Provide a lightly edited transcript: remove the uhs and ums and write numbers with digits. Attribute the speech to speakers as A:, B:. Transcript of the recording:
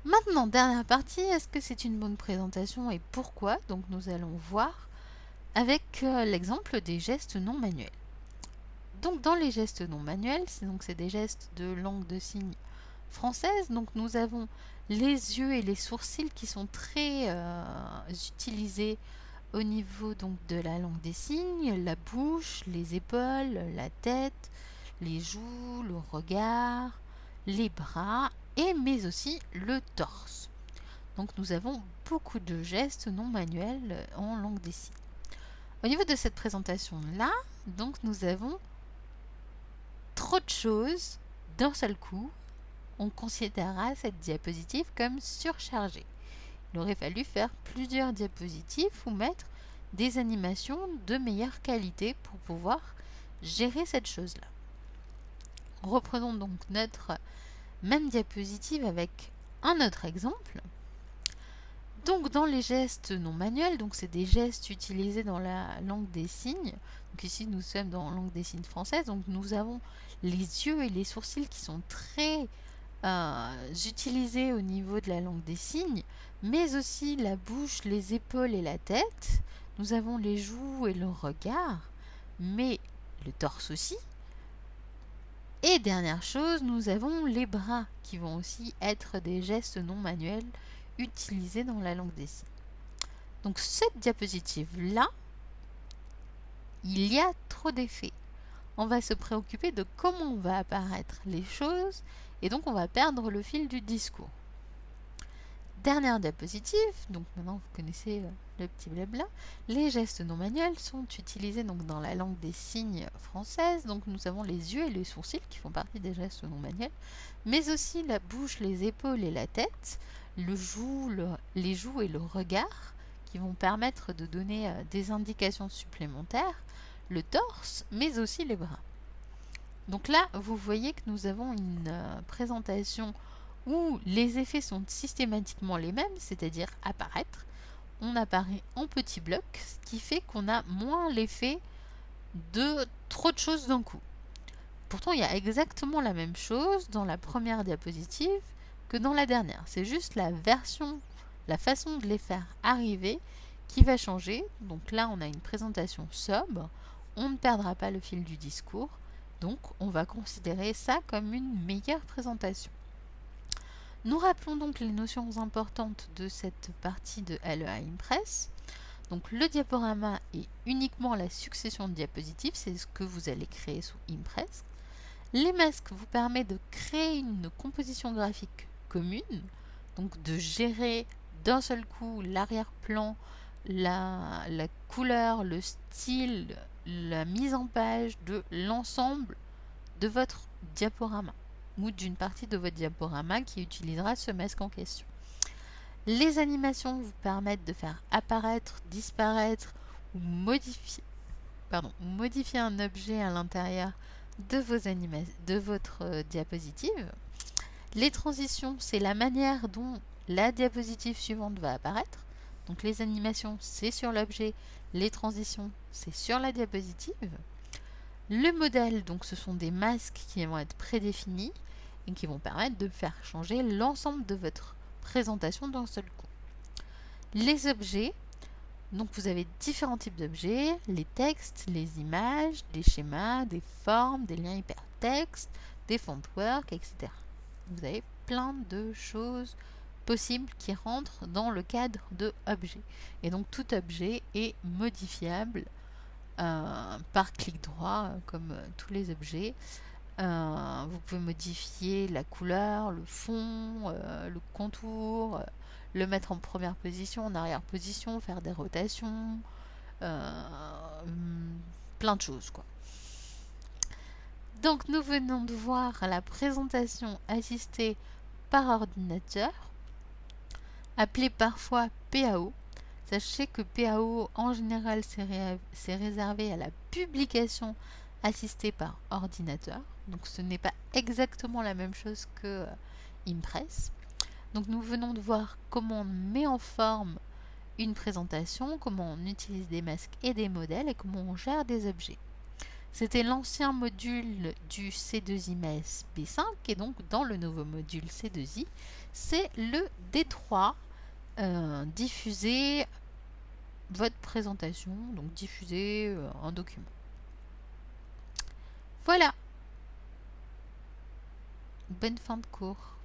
A: Maintenant, dernière partie, est-ce que c'est une bonne présentation et pourquoi? Donc nous allons voir avec l'exemple des gestes non manuels. Donc dans les gestes non manuels, c'est des gestes de langue de signes française. Donc nous avons les yeux et les sourcils qui sont très utilisés au niveau donc de la langue des signes, la bouche, les épaules, la tête, les joues, le regard, les bras et mais aussi le torse. Donc nous avons beaucoup de gestes non manuels en langue des signes. Au niveau de cette présentation-là, donc nous avons trop de choses d'un seul coup. On considérera cette diapositive comme surchargée. Il aurait fallu faire plusieurs diapositives ou mettre des animations de meilleure qualité pour pouvoir gérer cette chose-là. Reprenons donc notre même diapositive avec un autre exemple. Donc dans les gestes non manuels, donc c'est des gestes utilisés dans la langue des signes. Donc ici nous sommes dans la langue des signes française, donc nous avons les yeux et les sourcils qui sont très utilisés au niveau de la langue des signes, mais aussi la bouche, les épaules et la tête. Nous avons les joues et le regard, mais le torse aussi. Et dernière chose, nous avons les bras qui vont aussi être des gestes non manuels utilisés dans la langue des signes. Donc cette diapositive-là, il y a trop d'effets. On va se préoccuper de comment va apparaître les choses et donc on va perdre le fil du discours. Dernière diapositive, donc maintenant vous connaissez le petit blabla. Les gestes non manuels sont utilisés donc dans la langue des signes française. Donc nous avons les yeux et les sourcils qui font partie des gestes non manuels, mais aussi la bouche, les épaules et la tête, les joues et le regard qui vont permettre de donner des indications supplémentaires, le torse, mais aussi les bras. Donc là, vous voyez que nous avons une présentation où les effets sont systématiquement les mêmes, c'est-à-dire apparaître. On apparaît en petits blocs, ce qui fait qu'on a moins l'effet de trop de choses d'un coup. Pourtant, il y a exactement la même chose dans la première diapositive que dans la dernière. C'est juste la façon de les faire arriver qui va changer. Donc là, on a une présentation sobre. On ne perdra pas le fil du discours. Donc, on va considérer ça comme une meilleure présentation. Nous rappelons donc les notions importantes de cette partie de LEA Impress. Donc le diaporama est uniquement la succession de diapositives, c'est ce que vous allez créer sous Impress. Les masques vous permettent de créer une composition graphique commune, donc de gérer d'un seul coup l'arrière-plan, la couleur, le style, la mise en page de l'ensemble de votre diaporama ou d'une partie de votre diaporama qui utilisera ce masque en question. Les animations vous permettent de faire apparaître, disparaître ou modifier un objet à l'intérieur de votre diapositive. Les transitions, c'est la manière dont la diapositive suivante va apparaître. Donc les animations, c'est sur l'objet, les transitions, c'est sur la diapositive. Le modèle, donc ce sont des masques qui vont être prédéfinis et qui vont permettre de faire changer l'ensemble de votre présentation d'un seul coup. Les objets, donc vous avez différents types d'objets, les textes, les images, des schémas, des formes, des liens hypertextes, des fontwork, etc. Vous avez plein de choses possibles qui rentrent dans le cadre de objets. Et donc tout objet est modifiable par clic droit, comme tous les objets. Vous pouvez modifier la couleur, le fond, le contour, le mettre en première position, en arrière position, faire des rotations, plein de choses quoi. Donc nous venons de voir la présentation assistée par ordinateur, appelée parfois PAO. Sachez que PAO en général c'est réservé à la publication assistée par ordinateur. Donc ce n'est pas exactement la même chose que Impress. Donc nous venons de voir comment on met en forme une présentation, comment on utilise des masques et des modèles et comment on gère des objets. C'était l'ancien module du C2IMES B5 et donc dans le nouveau module C2I, c'est le D3 diffuser votre présentation, donc diffuser un document. Voilà. Bonne fin de cours.